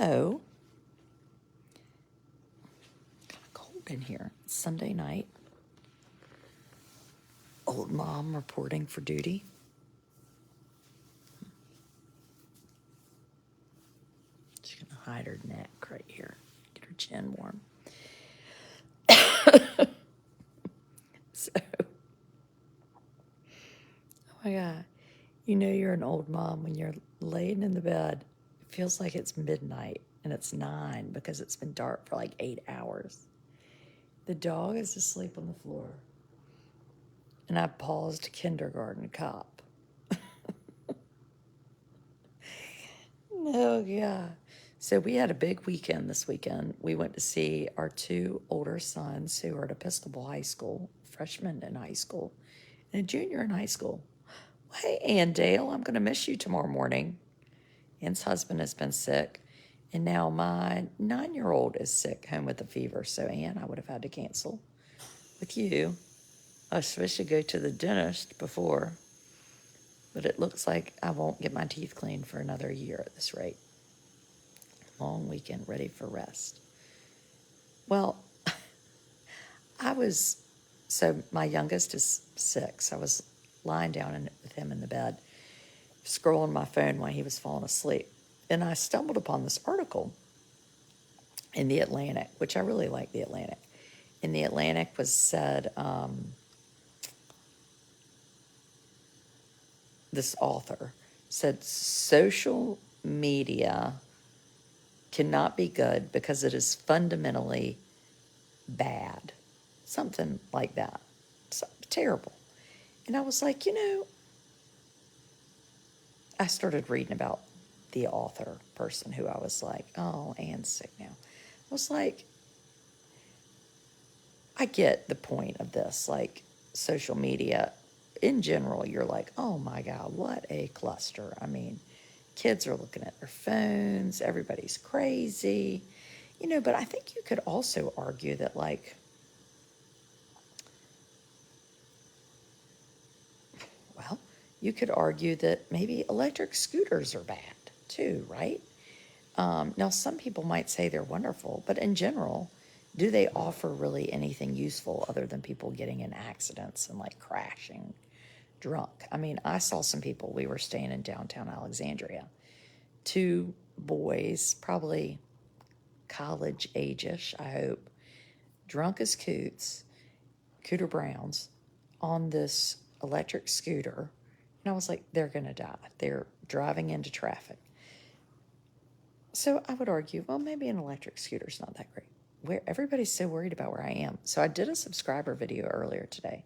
Hello. Kind of cold in here. It's Sunday night. Old mom reporting for duty. She's going to hide her neck right here. Get her chin warm. So, oh my God. You know you're an old mom when you're laying in the bed. It feels like it's midnight and it's 9 because it's been dark for like 8 hours. The dog is asleep on the floor. And I paused kindergarten cop. Oh, yeah. So we had a big weekend this weekend. We went to see our 2 older sons who are at Episcopal High School, freshmen in high school, and a junior in high school. Hey, Ann Dale, I'm going to miss you tomorrow morning. Ann's husband has been sick, and now my 9-year-old is sick, home with a fever. So, Ann, I would have had to cancel with you. I was supposed to go to the dentist before, but it looks like I won't get my teeth cleaned for another year at this rate. Long weekend, ready for rest. Well, so my youngest is 6. I was lying down with him in the bed, scrolling my phone while he was falling asleep. And I stumbled upon this article in The Atlantic, which I really like The Atlantic. In The Atlantic was said, this author said, social media cannot be good because it is fundamentally bad. Something like that. Terrible. And I was like, I started reading about the author person who I was like, oh, Anne's sick now. I was like, I get the point of this. Like, social media in general, you're like, oh my God, what a cluster. I mean, kids are looking at their phones, everybody's crazy, but I think you could also argue that, like, well, you could argue that maybe electric scooters are bad too, right? Now, some people might say they're wonderful, but in general, do they offer really anything useful other than people getting in accidents and like crashing drunk? I mean, I saw some people, we were staying in downtown Alexandria, 2 boys, probably college age-ish, I hope, drunk as Cooter Browns, on this electric scooter. And I was like, they're going to die. They're driving into traffic. So I would argue, well, maybe an electric scooter is not that great. Where everybody's so worried about where I am. So I did a subscriber video earlier today,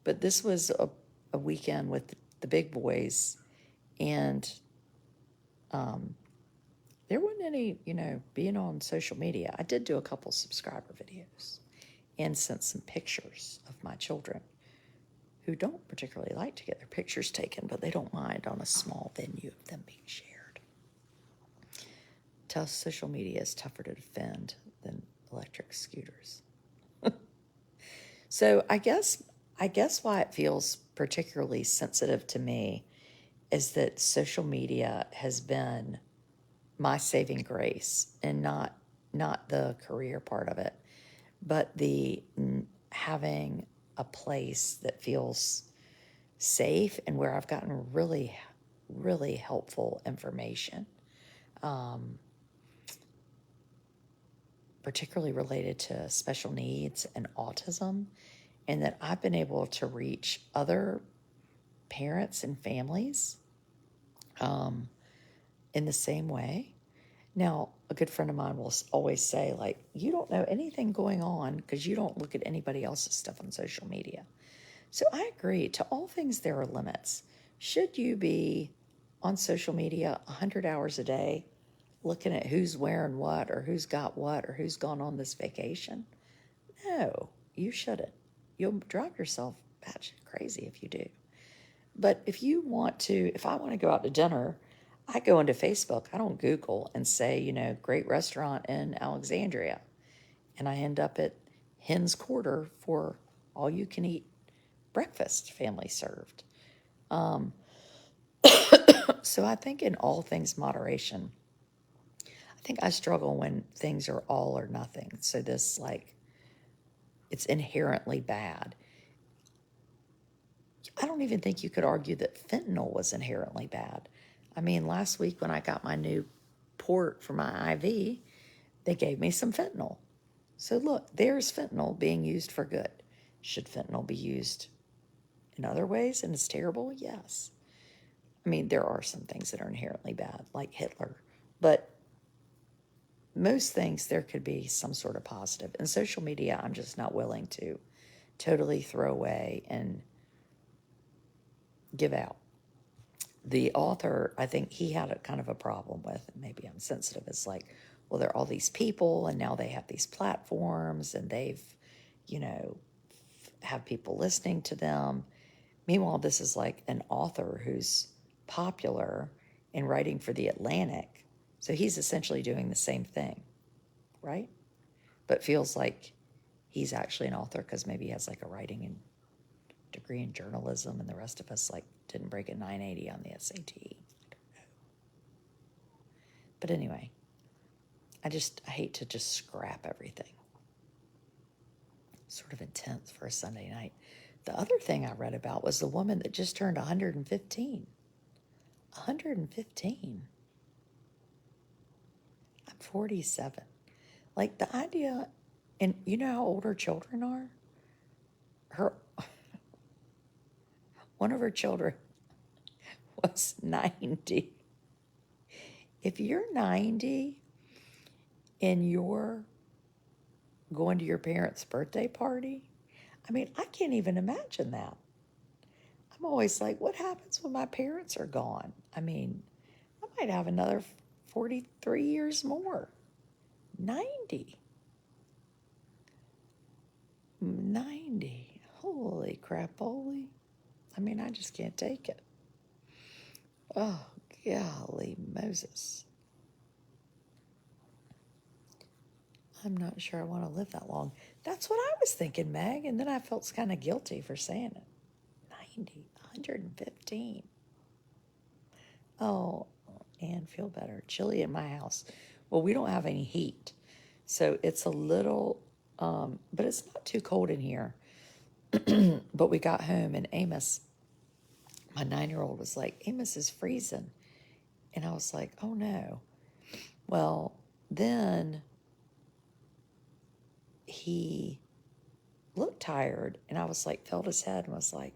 but this was a weekend with the big boys, and there wasn't any, being on social media. I did do a couple subscriber videos and sent some pictures of my children who don't particularly like to get their pictures taken, but they don't mind on a small venue of them being shared. Social media is tougher to defend than electric scooters. So I guess why it feels particularly sensitive to me is that social media has been my saving grace, and not the career part of it, but the having a place that feels safe and where I've gotten really, really helpful information, particularly related to special needs and autism, and that I've been able to reach other parents and families in the same way. Now, a good friend of mine will always say, like, you don't know anything going on because you don't look at anybody else's stuff on social media. So I agree. To all things, there are limits. Should you be on social media 100 hours a day looking at who's wearing what or who's got what or who's gone on this vacation? No, you shouldn't. You'll drive yourself batshit crazy if you do. But if I want to go out to dinner, I go into Facebook. I don't Google and say, great restaurant in Alexandria. And I end up at Hens Quarter for all you can eat breakfast, family served. So I think in all things moderation. I think I struggle when things are all or nothing. So this, like, it's inherently bad. I don't even think you could argue that fentanyl was inherently bad. I mean, last week when I got my new port for my IV, they gave me some fentanyl. So look, there's fentanyl being used for good. Should fentanyl be used in other ways and it's terrible? Yes. I mean, there are some things that are inherently bad, like Hitler, but most things there could be some sort of positive. And social media, I'm just not willing to totally throw away and give out. The author, I think he had a kind of a problem with, and maybe I'm sensitive, it's like, well, there are all these people and now they have these platforms and they've, you know, have people listening to them. Meanwhile, this is like an author who's popular and writing for The Atlantic. So he's essentially doing the same thing, right? But feels like he's actually an author because maybe he has like a writing and degree in journalism, and the rest of us like didn't break a 980 on the SAT. I don't know. But anyway, I hate to just scrap everything. Sort of intense for a Sunday night. The other thing I read about was the woman that just turned 115. 115. I'm 47. Like the idea, and you know how old her children are? Her One of her children was 90. If you're 90 and you're going to your parents' birthday party, I mean, I can't even imagine that. I'm always like, what happens when my parents are gone? I mean, I might have another 43 years more. 90. 90. Holy crap, holy. I mean, I just can't take it. Oh, golly Moses. I'm not sure I want to live that long. That's what I was thinking, Meg, and then I felt kind of guilty for saying it. 90, 115. Oh, and feel better. Chilly in my house. Well, we don't have any heat, so it's a little, but it's not too cold in here. But we got home, and Amos, my 9-year-old, was like, Amos is freezing. And I was like, oh no. Well, then he looked tired, and I was like, felt his head and was like,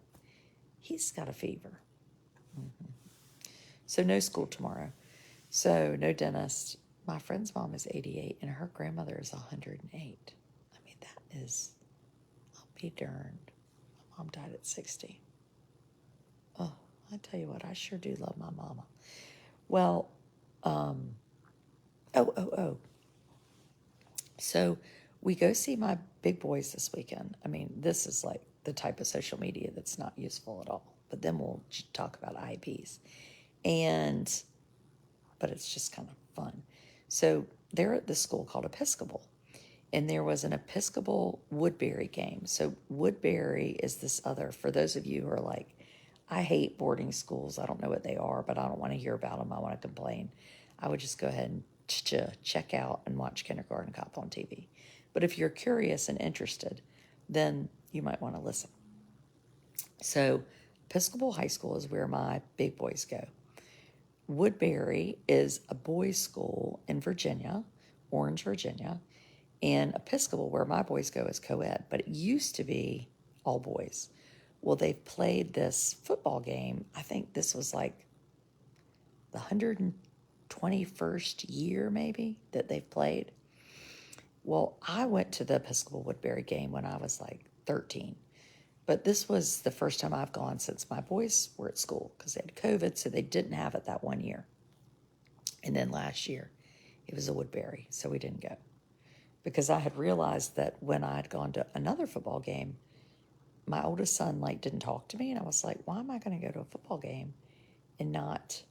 he's got a fever. So no school tomorrow. So no dentist. My friend's mom is 88 and her grandmother is 108. I mean, that is, I'll be darned. My mom died at 60. Oh, I tell you what, I sure do love my mama. Well, oh. So we go see my big boys this weekend. I mean, this is like the type of social media that's not useful at all. But then we'll talk about IEPs. But it's just kind of fun. So they're at this school called Episcopal. And there was an Episcopal Woodbury game. So Woodbury is this other, for those of you who are like, I hate boarding schools. I don't know what they are, but I don't want to hear about them. I want to complain. I would just go ahead and check out and watch Kindergarten Cop on TV. But if you're curious and interested, then you might want to listen. So Episcopal High School is where my big boys go. Woodbury is a boys' school in Virginia, Orange, Virginia, and Episcopal, where my boys go, is co-ed, but it used to be all boys. Well, they've played this football game. I think this was like the 121st year, maybe, that they've played. Well, I went to the Episcopal Woodbury game when I was like 13. But this was the first time I've gone since my boys were at school because they had COVID, so they didn't have it that one year. And then last year, it was a Woodbury, so we didn't go. Because I had realized that when I had gone to another football game, my oldest son like didn't talk to me, and I was like, why am I going to go to a football game and not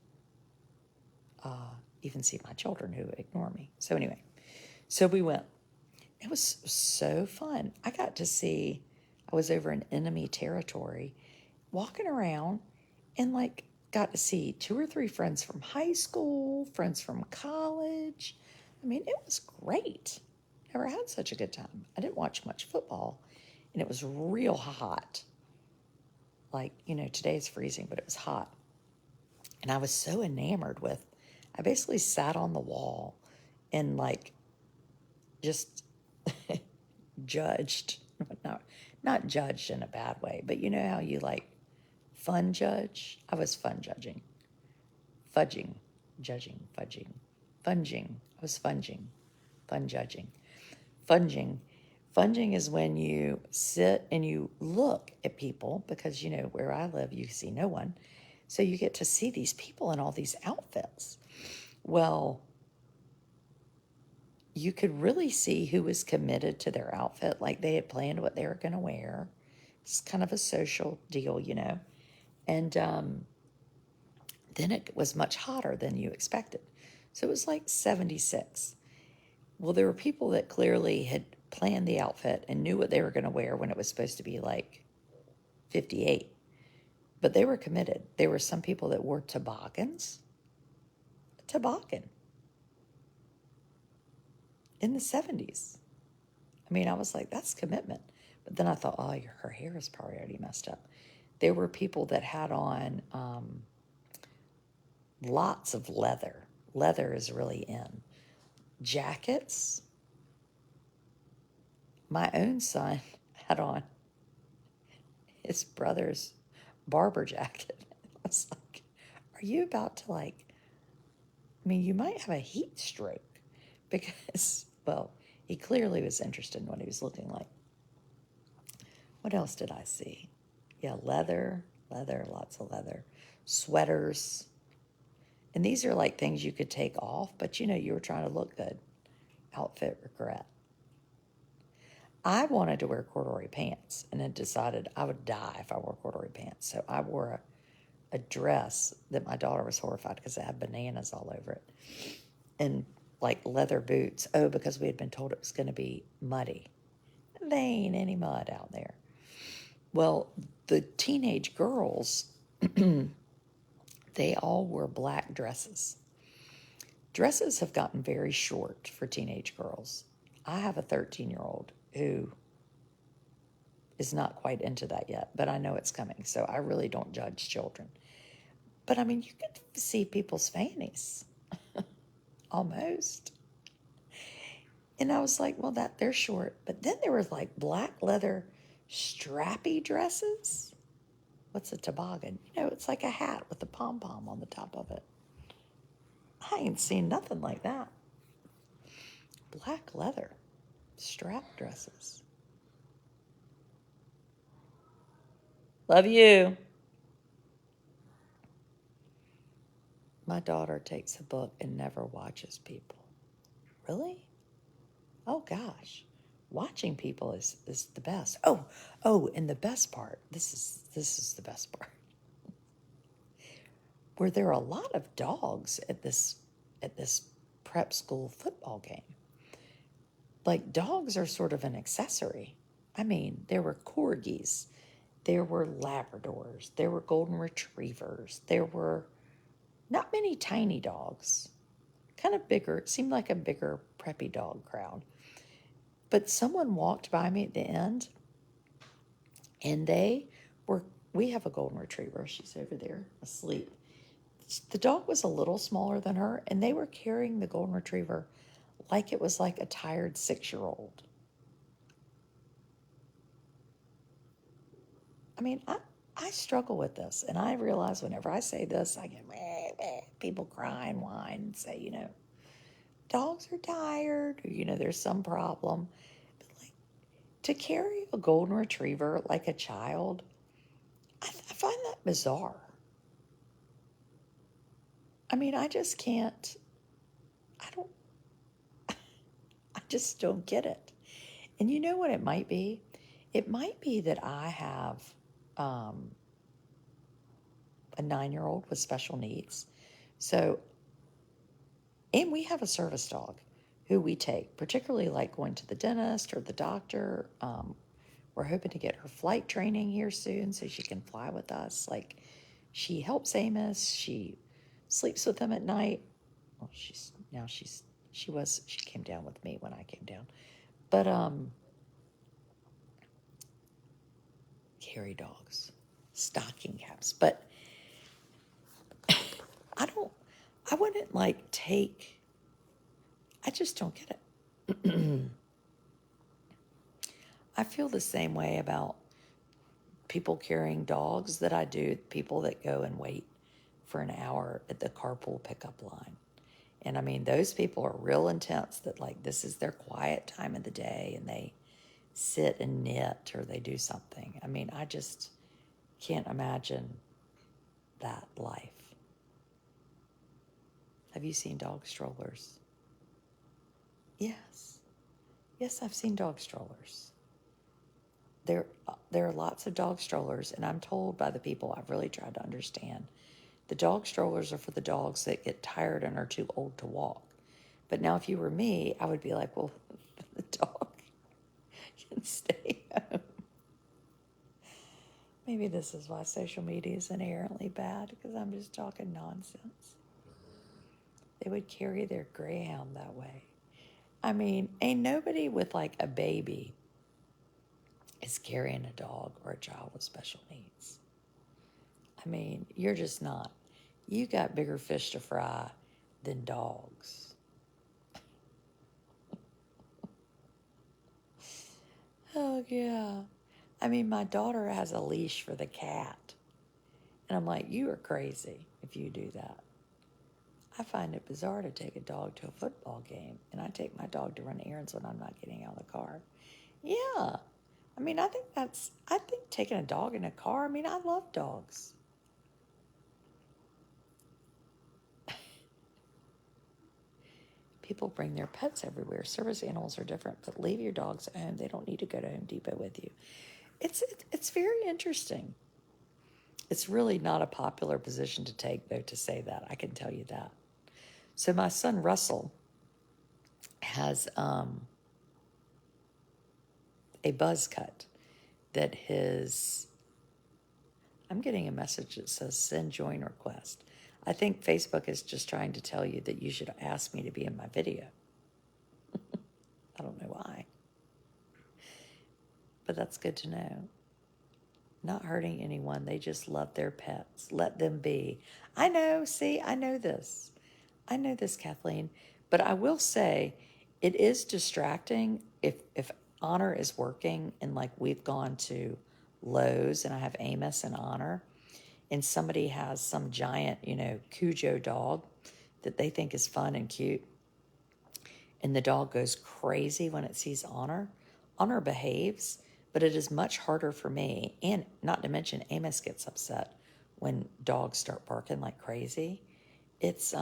even see my children who ignore me? So anyway, so we went. It was so fun. I was over in enemy territory, walking around, and like got to see 2 or 3 friends from high school, friends from college, I mean, it was great. Never had such a good time. I didn't watch much football, and it was real hot. Like, today's freezing, but it was hot. And I was so enamored with, I basically sat on the wall and like just judged, not judged in a bad way, but you know how you like fun judge? I was fun judging, fudging, judging, fudging, funging. I was funging, fun judging, funging. Funging is when you sit and you look at people because, where I live, you see no one. So you get to see these people in all these outfits. Well, you could really see who was committed to their outfit, like they had planned what they were going to wear. It's kind of a social deal. And then it was much hotter than you expected. So it was like 76. Well, there were people that clearly had planned the outfit and knew what they were going to wear when it was supposed to be like 58. But they were committed. There were some people that wore toboggans. A toboggan. In the 70s. I mean, I was like, that's commitment. But then I thought, oh, her hair is probably already messed up. There were people that had on lots of leather. Leather is really in. Jackets. My own son had on his brother's barber jacket. I was like, are you about to I mean, you might have a heat stroke because, well, he clearly was interested in what he was looking like. What else did I see? Yeah, leather, lots of leather. Sweaters. And these are like things you could take off, but you were trying to look good. Outfit regret. I wanted to wear corduroy pants and then decided I would die if I wore corduroy pants. So I wore a dress that my daughter was horrified because it had bananas all over it. And like leather boots. Oh, because we had been told it was going to be muddy. There ain't any mud out there. Well, the teenage girls, they all wore black dresses. Dresses have gotten very short for teenage girls. I have a 13-year-old who is not quite into that yet, but I know it's coming, so I really don't judge children. But I mean, you could see people's fannies, almost. And I was like, well, they're short. But then there was like black leather strappy dresses. What's a toboggan? It's like a hat with a pom-pom on the top of it. I ain't seen nothing like that. Black leather strap dresses. Love you. My daughter takes a book and never watches people. Really? Oh gosh. Watching people is the best. Oh, and the best part, this is the best part. Where there are a lot of dogs at this prep school football game. Like dogs are sort of an accessory. I mean, there were corgis, there were Labradors, there were golden retrievers, there were not many tiny dogs, kind of bigger. It seemed like a bigger preppy dog crowd. But someone walked by me at the end, and we have a golden retriever. She's over there asleep. The dog was a little smaller than her, and they were carrying the golden retriever like it was like a tired 6-year-old. I mean, I struggle with this, and I realize whenever I say this, I get meh, meh, people cry and whine and say, dogs are tired, or, there's some problem. But like, to carry a golden retriever like a child, I find that bizarre. I mean, I just can't, I just don't get it. And you know what it might be? It might be that I have a 9-year-old with special needs. So, and we have a service dog who we take, particularly like going to the dentist or the doctor. We're hoping to get her flight training here soon so she can fly with us. Like, she helps Amos. She sleeps with him at night. Well, she's She came down with me when I came down. But carry dogs, stocking caps. But I don't, I wouldn't like take, I just don't get it. I feel the same way about people carrying dogs that I do people that go and wait for an hour at the carpool pickup line. And I mean, those people are real intense that like this is their quiet time of the day and they sit and knit or they do something. I mean, I just can't imagine that life. Have you seen dog strollers? Yes. Yes, I've seen dog strollers. There are lots of dog strollers, and I'm told by the people I've really tried to understand, the dog strollers are for the dogs that get tired and are too old to walk. But now if you were me, I would be like, well, the dog can stay home. Maybe this is why social media is inherently bad, because I'm just talking nonsense. They would carry their greyhound that way. I mean, ain't nobody with like a baby is carrying a dog or a child with special needs. I mean, you're just not. You got bigger fish to fry than dogs. Oh, yeah. I mean, my daughter has a leash for the cat. And I'm like, you are crazy if you do that. I find it bizarre to take a dog to a football game, and I take my dog to run errands when I'm not getting out of the car. Yeah. I mean, I think taking a dog in a car, I mean, I love dogs. People bring their pets everywhere. Service animals are different, but leave your dogs at home. They don't need to go to Home Depot with you. It's very interesting. It's really not a popular position to take, though, to say that. I can tell you that. So my son Russell has a buzz cut that his. I'm getting a message that says send join request. I think Facebook is just trying to tell you that you should ask me to be in my video. I don't know why, but that's good to know. Not hurting anyone. They just love their pets. Let them be. I know. See, I know this. I know this, Kathleen. But I will say it is distracting if Honor is working and like we've gone to Lowe's and I have Amos and Honor and somebody has some giant, Cujo dog that they think is fun and cute. And the dog goes crazy when it sees Honor. Honor behaves, but it is much harder for me. And not to mention, Amos gets upset when dogs start barking like crazy. It's,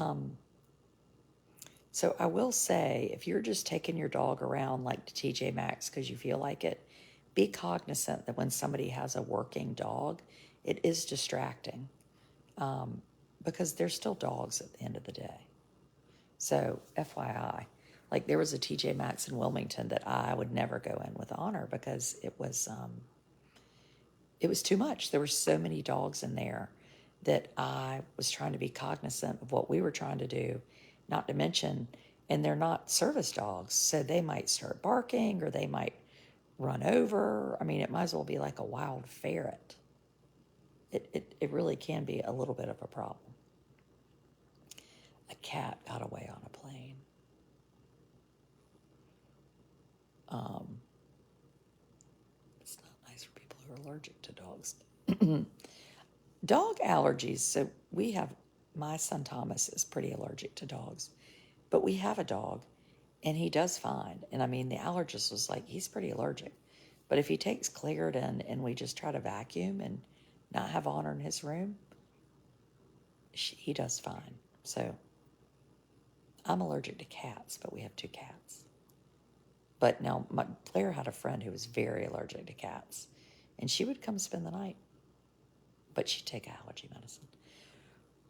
so I will say, if you're just taking your dog around like to TJ Maxx because you feel like it, be cognizant that when somebody has a working dog, it is distracting because they're still dogs at the end of the day. So FYI, like there was a TJ Maxx in Wilmington that I would never go in with Honor because it was too much. There were so many dogs in there that I was trying to be cognizant of what we were trying to do, not to mention, and they're not service dogs, so they might start barking or they might run over. I mean, it might as well be like a wild ferret. It really can be a little bit of a problem. A cat got away on a plane. It's not nice for people who are allergic to dogs. Dog allergies. So my son Thomas is pretty allergic to dogs, but we have a dog and he does fine. And I mean, the allergist was like, he's pretty allergic. But if he takes Claritin and we just try to vacuum and not have Honor in his room, he does fine. So I'm allergic to cats, but we have 2 cats. But now Blair had a friend who was very allergic to cats, and she would come spend the night, but she'd take allergy medicine.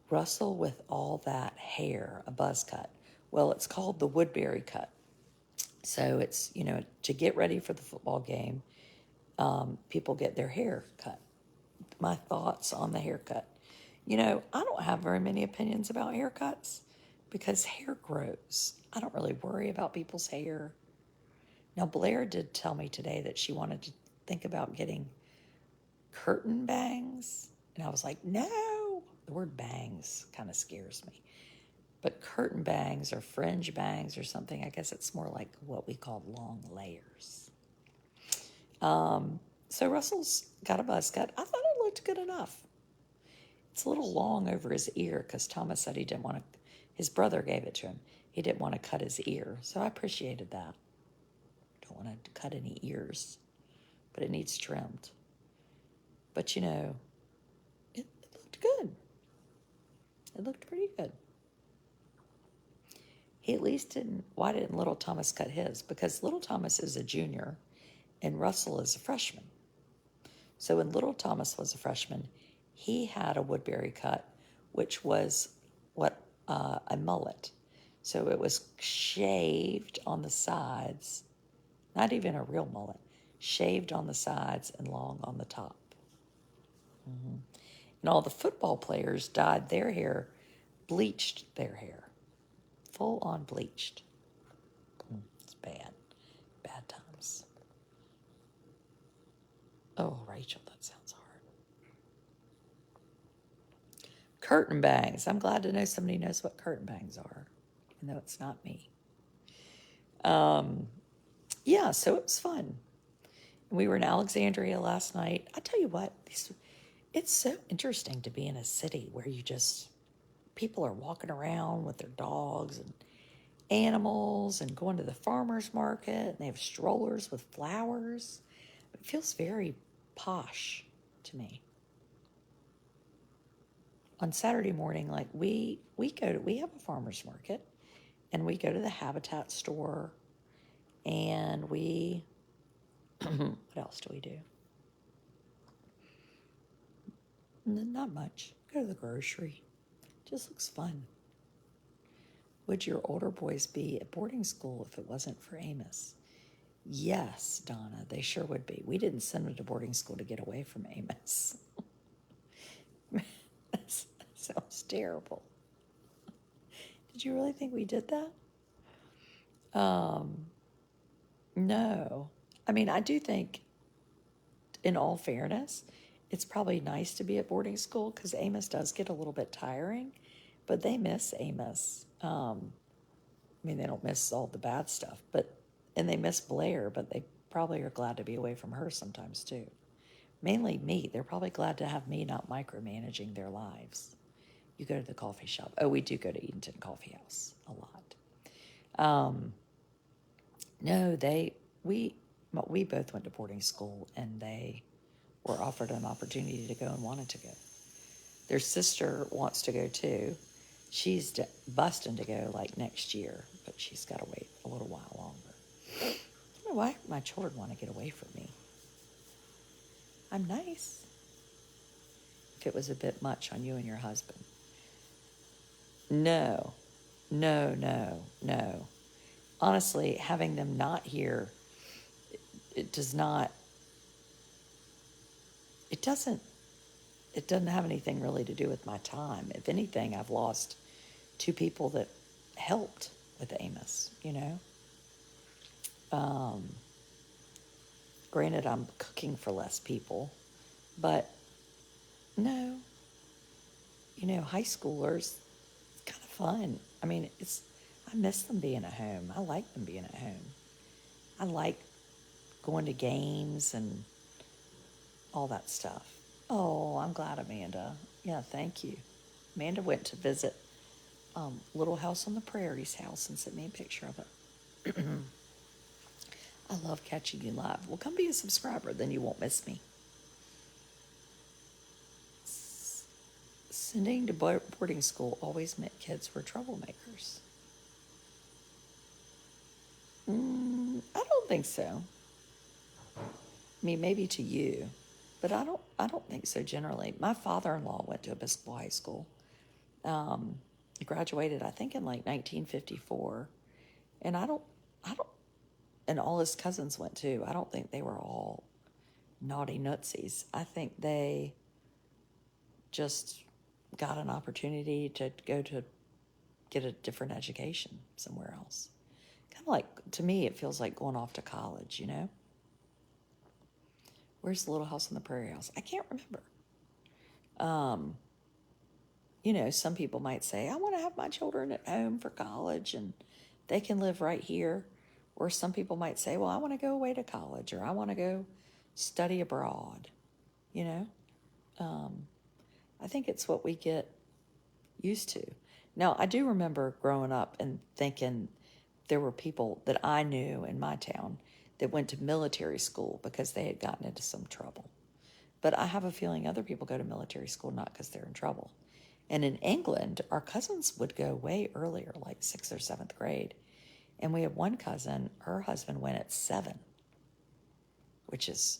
Russell with all that hair, a buzz cut. Well, it's called the Woodbury cut. So it's, to get ready for the football game, people get their hair cut. My thoughts on the haircut. I don't have very many opinions about haircuts because hair grows. I don't really worry about people's hair. Now, Blair did tell me today that she wanted to think about getting curtain bangs. And I was like, no. The word bangs kind of scares me. But curtain bangs or fringe bangs or something, I guess it's more like what we call long layers. So Russell's got a buzz cut. I thought it looked good enough. It's a little long over his ear because Thomas said he didn't want to, his brother gave it to him. He didn't want to cut his ear. So I appreciated that. Don't want to cut any ears, but it needs trimmed. But it looked good. It looked pretty good. He at least didn't, why didn't little Thomas cut his? Because little Thomas is a junior and Russell is a freshman. So when little Thomas was a freshman, he had a Woodbury cut, which was a mullet. So it was shaved on the sides, not even a real mullet, shaved on the sides and long on the top. Mm-hmm. And all the football players dyed their hair, bleached their hair, full on bleached. It's bad times. Oh, Rachel, that sounds hard. Curtain bangs. I'm glad to know somebody knows what curtain bangs are, even though it's not me. Yeah, so it was fun. We were in Alexandria last night. I tell you what, it's so interesting to be in a city where people are walking around with their dogs and animals and going to the farmer's market, and they have strollers with flowers. It feels very posh to me. On Saturday morning, like we have a farmer's market, and we go to the Habitat store, and we what else do we do? Not much. Go to the grocery. Just looks fun. Would your older boys be at boarding school if it wasn't for Amos? Yes, Donna, they sure would be. We didn't send them to boarding school to get away from Amos. That sounds terrible. Did you really think we did that? No. I mean, I do think, in all fairness, it's probably nice to be at boarding school because Amos does get a little bit tiring, but they miss Amos. I mean, they don't miss all the bad stuff, and they miss Blair, but they probably are glad to be away from her sometimes too. Mainly me. They're probably glad to have me not micromanaging their lives. You go to the coffee shop. Oh, we do go to Edenton Coffee House a lot. No, we both went to boarding school, and they were offered an opportunity to go and wanted to go. Their sister wants to go too. She's busting to go like next year, but she's got to wait a little while longer. I don't know why my children want to get away from me. I'm nice. If it was a bit much on you and your husband. No. Honestly, having them not here, it doesn't have anything really to do with my time. If anything, I've lost two people that helped with Amos, Granted, I'm cooking for less people, but no, high schoolers, it's kind of fun. I mean, I miss them being at home. I like them being at home. I like going to games and all that stuff. Oh, I'm glad, Amanda. Yeah, thank you. Amanda went to visit Little House on the Prairie's house and sent me a picture of it. I love catching you live. Well, come be a subscriber, then you won't miss me. Sending to boarding school always meant kids were troublemakers. I don't think so. I mean, maybe to you, but I don't think so generally. My father-in-law went to Episcopal High School. He graduated, I think, in like 1954, and and all his cousins went too. I don't think they were all naughty nutsies. I think they just got an opportunity to go to get a different education somewhere else. Kind of like, to me, it feels like going off to college, you know? Where's the Little House on the Prairie house? I can't remember. You know, some people might say, I want to have my children at home for college and they can live right here. Or some people might say, well, I want to go away to college or I want to go study abroad, you know? I think it's what we get used to. Now, I do remember growing up and thinking there were people that I knew in my town that went to military school because they had gotten into some trouble. But I have a feeling other people go to military school not because they're in trouble. And in England, our cousins would go way earlier, like 6th or 7th grade. And we have one cousin, her husband went at 7, which is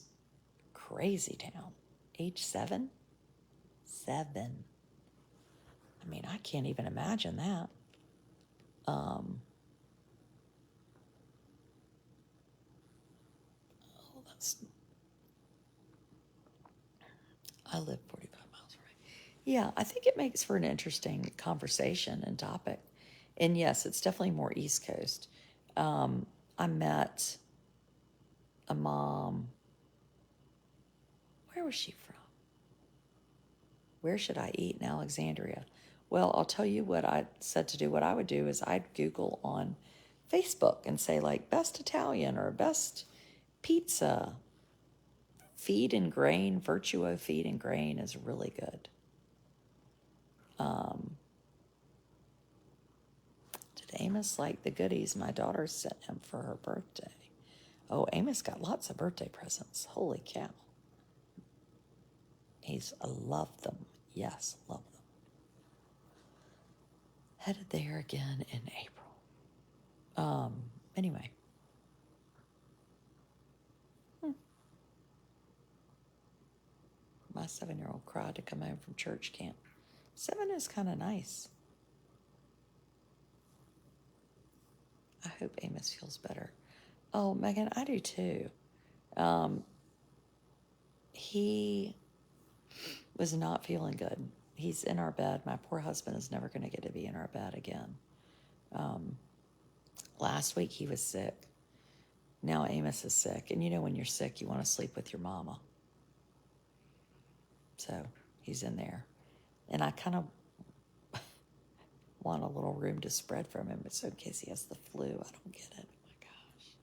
crazy town. Age 7? 7. I mean, I can't even imagine that. Oh, that's. I live 45 miles away. Yeah, I think it makes for an interesting conversation and topic. And yes, it's definitely more East Coast. I met a mom. Where was she from? Where should I eat in Alexandria? Well, I'll tell you what I said to do. What I would do is I'd Google on Facebook and say, like, best Italian or best pizza. Feed and Grain, Virtuo Feed and Grain is really good. Did Amos like the goodies my daughter sent him for her birthday? Oh, Amos got lots of birthday presents. Holy cow. He's loved them. Yes, love them. Headed there again in April. Anyway. My 7-year-old cried to come home from church camp. 7 is kind of nice. I hope Amos feels better. Oh, Megan, I do too. He was not feeling good. He's in our bed. My poor husband is never going to get to be in our bed again. Last week he was sick. Now Amos is sick. And you know when you're sick, you want to sleep with your mama. So he's in there. And I kind of want a little room to spread from him, so in case he has the flu. I don't get it. Oh my gosh.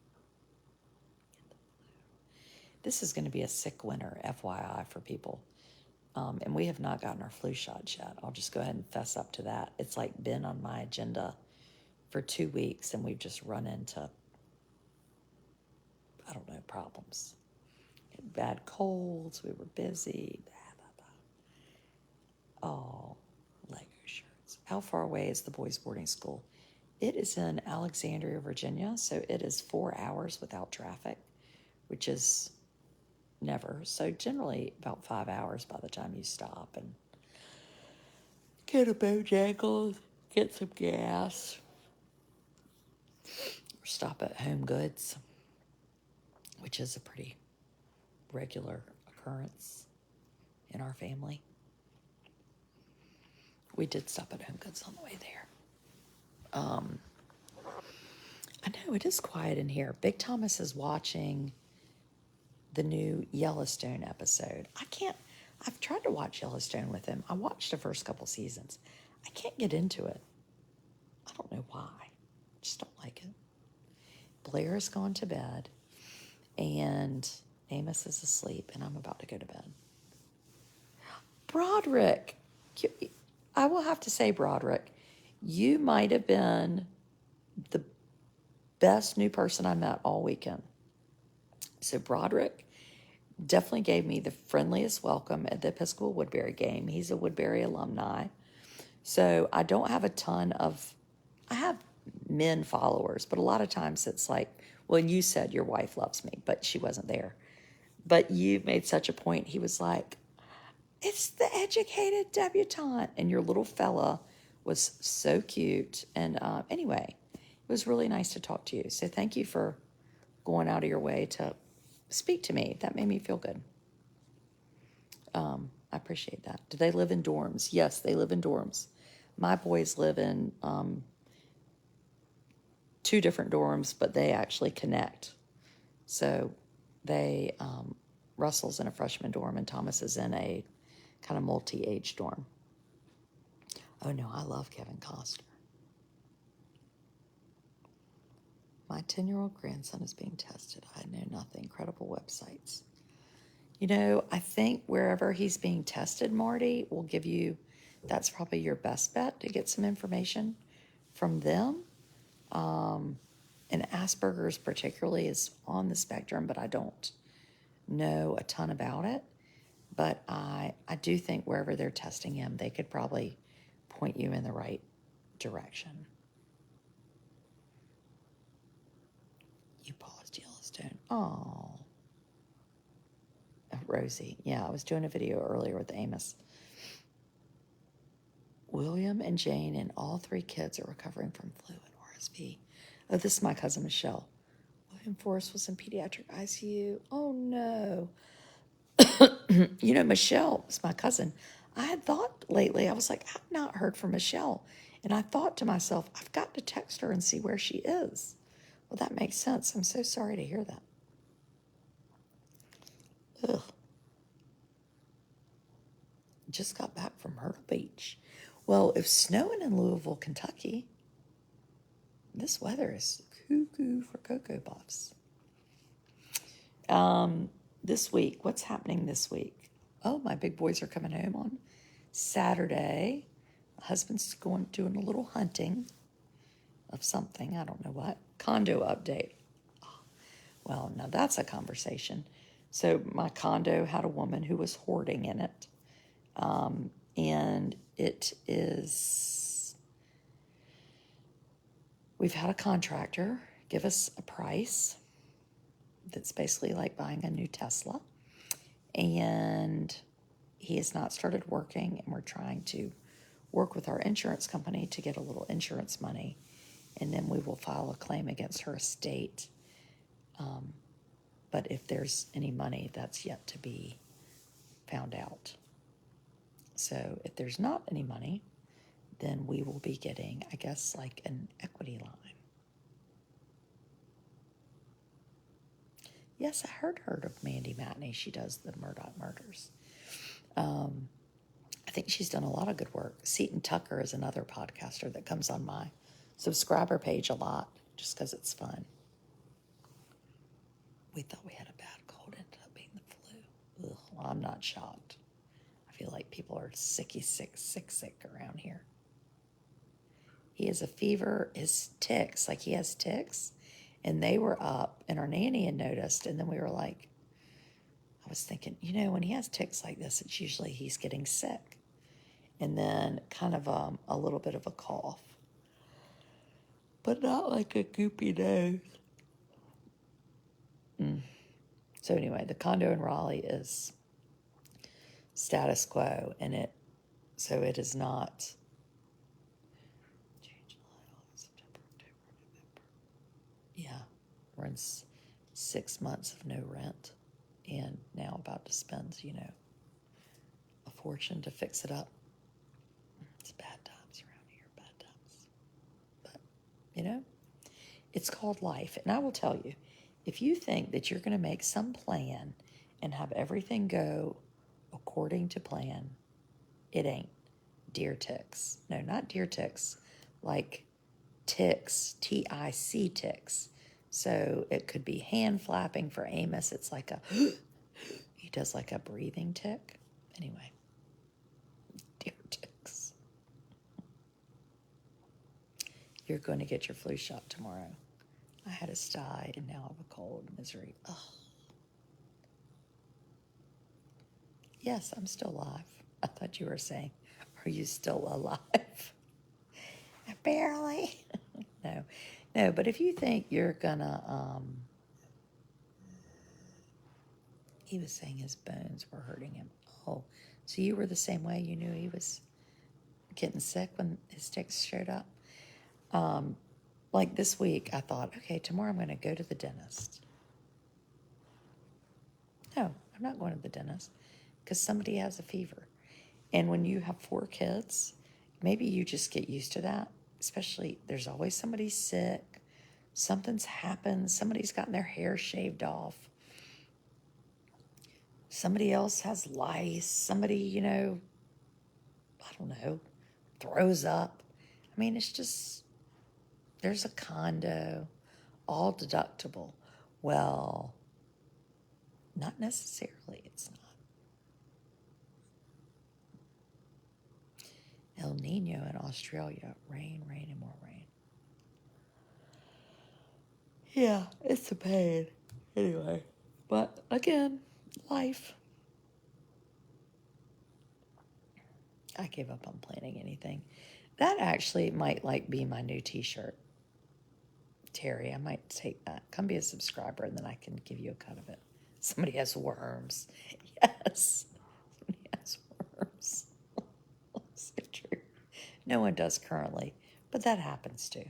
This is going to be a sick winter, FYI, for people. And we have not gotten our flu shots yet. I'll just go ahead and fess up to that. It's like been on my agenda for 2 weeks, and we've just run into, I don't know, problems. Bad colds, we were busy, blah, blah, blah. Oh, Lego shirts. How far away is the boys' boarding school? It is in Alexandria, Virginia, so it is 4 hours without traffic, which is never. So generally about 5 hours by the time you stop and get a Bojangles, get some gas, or stop at Home Goods, which is a pretty regular occurrence in our family. We did stop at Home Goods on the way there. I know it is quiet in here. Big Thomas is watching the new Yellowstone episode. I've tried to watch Yellowstone with him. I watched the first couple seasons. I can't get into it. I don't know why. I just don't like it. Blair has gone to bed, and Amos is asleep, and I'm about to go to bed. Broderick, I will have to say, Broderick, you might have been the best new person I met all weekend. So Broderick definitely gave me the friendliest welcome at the Episcopal Woodbury game. He's a Woodbury alumni. So I don't have a ton of, I have men followers, but a lot of times it's like, well, you said your wife loves me, but she wasn't there. But you made such a point. He was like, it's the educated debutante. And your little fella was so cute. And anyway, it was really nice to talk to you. So thank you for going out of your way to speak to me. That made me feel good. I appreciate that. Do they live in dorms? Yes, they live in dorms. my boys live in 2 different dorms, but they actually connect. So they, Russell's in a freshman dorm and Thomas is in a kind of multi-age dorm. Oh no, I love Kevin Costner. My 10-year-old grandson is being tested. I know nothing. Credible websites. You know, I think wherever he's being tested, Marty, will give you, that's probably your best bet to get some information from them. And Asperger's particularly is on the spectrum, but I don't know a ton about it. But I do think wherever they're testing him, they could probably point you in the right direction. You paused Yellowstone. Oh, Rosie. Yeah, I was doing a video earlier with Amos. William and Jane and all 3 kids are recovering from flu and RSV. Oh, this is my cousin Michelle. William Forrest was in pediatric ICU. Oh, no. You know, Michelle is my cousin. I had thought lately, I was like, I've not heard from Michelle. And I thought to myself, I've got to text her and see where she is. Well, that makes sense. I'm so sorry to hear that. Ugh. Just got back from Myrtle Beach. Well, it's snowing in Louisville, Kentucky. This weather is cuckoo for Cocoa Puffs. This week, what's happening this week? Oh, my big boys are coming home on Saturday. My husband's doing a little hunting of something. I don't know what. Condo update. Well, now that's a conversation. So my condo had a woman who was hoarding in it. And it is, we've had a contractor give us a price that's basically like buying a new Tesla. And he has not started working, and we're trying to work with our insurance company to get a little insurance money. And then we will file a claim against her estate. But if there's any money, that's yet to be found out. So if there's not any money, then we will be getting, I guess, like an equity line. Yes, I heard of Mandy Matney. She does the Murdoch Murders. I think she's done a lot of good work. Seton Tucker is another podcaster that comes on my subscriber page a lot just because it's fun. We thought we had a bad cold, ended up being the flu. Ugh, well, I'm not shocked. I feel like people are sick around here. He has a fever, his ticks, like he has ticks, and they were up, and our nanny had noticed, and then we were like, I was thinking, you know, when he has ticks like this, it's usually he's getting sick. And then kind of a little bit of a cough, but not like a goopy nose. So anyway, the condo in Raleigh is status quo, and it is not. June, July, August, September, October, November. Yeah, we're in 6 months of no rent, and now about to spend, you know, a fortune to fix it up. It's bad times around here, bad times. But, you know, it's called life. And I will tell you, if you think that you're going to make some plan and have everything go according to plan, it ain't. Deer ticks. No, not deer ticks. Like ticks, T-I-C ticks. So it could be hand flapping for Amos. It's like a, he does like a breathing tick. Anyway, deer ticks. You're going to get your flu shot tomorrow. I had a sty and now I have a cold. Misery. Ugh. Yes, I'm still alive. I thought you were saying, are you still alive? Barely. No, but if you think you're gonna, he was saying his bones were hurting him. Oh, so you were the same way? You knew he was getting sick when his ticks showed up? Like this week, I thought, okay, tomorrow I'm going to go to the dentist. No, I'm not going to the dentist because somebody has a fever. And when you have 4 kids, maybe you just get used to that. Especially, there's always somebody sick. Something's happened. Somebody's gotten their hair shaved off. Somebody else has lice. Somebody, I don't know, throws up. I mean, it's just, there's a condo, all deductible. Well, not necessarily, it's not. El Nino in Australia, rain, rain, and more rain. Yeah, it's a pain. Anyway, but again, life. I gave up on planning anything. That actually might be my new t-shirt. Terry, I might take that. Come be a subscriber and then I can give you a cut of it. Somebody has worms. Yes. Somebody has worms. So true. No one does currently, but that happens too.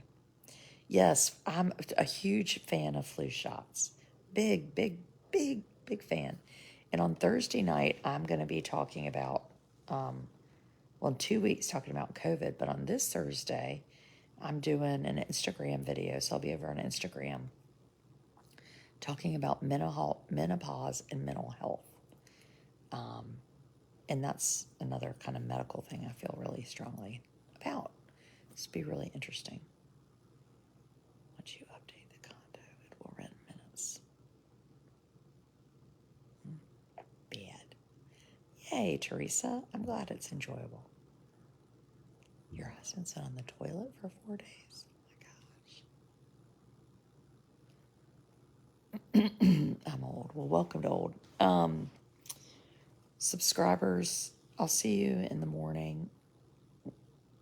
Yes, I'm a huge fan of flu shots. Big, big, big, big fan. And on Thursday night, I'm going to be talking about, in 2 weeks, talking about COVID. But on this Thursday, I'm doing an Instagram video. So I'll be over on Instagram talking about menopause and mental health. And that's another kind of medical thing I feel really strongly about. This will be really interesting. Once you update the condo, it will rent minutes. Bad. Yay, Teresa. I'm glad it's enjoyable. Your husband's been on the toilet for 4 days. Oh my gosh. I'm old. Well, welcome to old. Subscribers, I'll see you in the morning.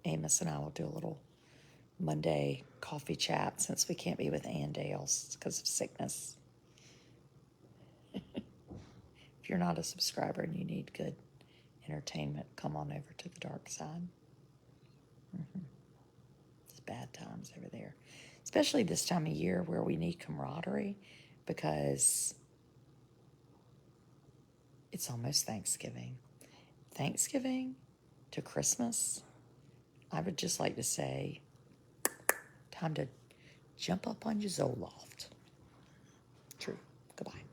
Amos and I will do a little Monday coffee chat since we can't be with Ann Dales because of sickness. If you're not a subscriber and you need good entertainment, come on over to the dark side. It's bad times over there, especially this time of year where we need camaraderie because it's almost Thanksgiving. Thanksgiving to Christmas, I would just like to say, time to jump up on your Zoloft. True. Goodbye.